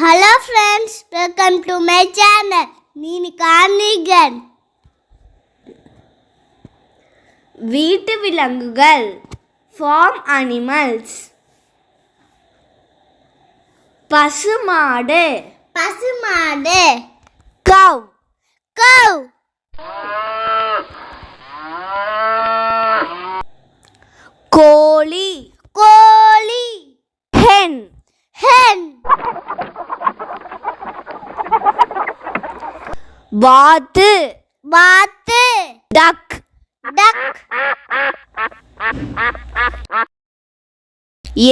Hello friends, welcome to my channel neenikanikan. வீட்டு விலங்குகள் farm animals. பசுமாடு cow கோழி hen வாத்து duck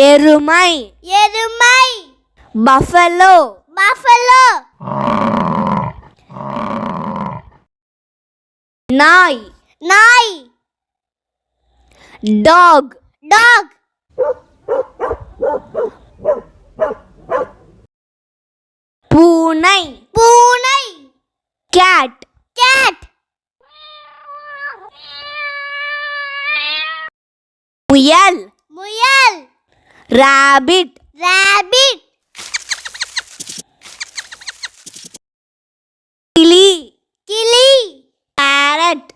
எருமை buffalo நாய் dog பூனை cat முயல் rabbit கிளி parrot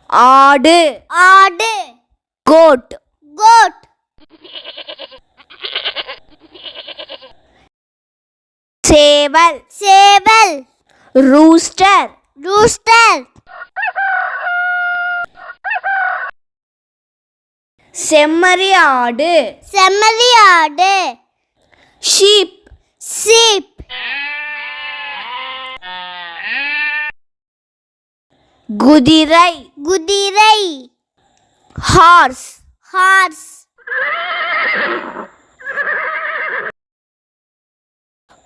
ஆடு goat சேவல் rooster செம்மறி ஆடு sheep குதிரை horse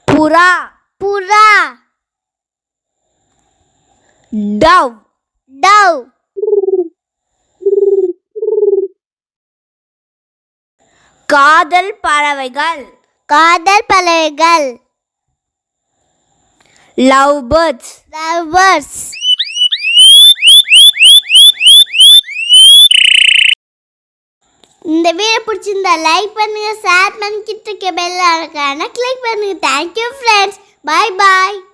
புறா dove காதல் பறவைகள் love birds இந்த வீடியோ பிடிச்சிருந்தா லைக் பண்ணுங்க, ஷேர் பண்ணிக்கிட்டு பெல் ஐகானை கிளிக் பண்ணுங்க. Thank you friends. Bye bye.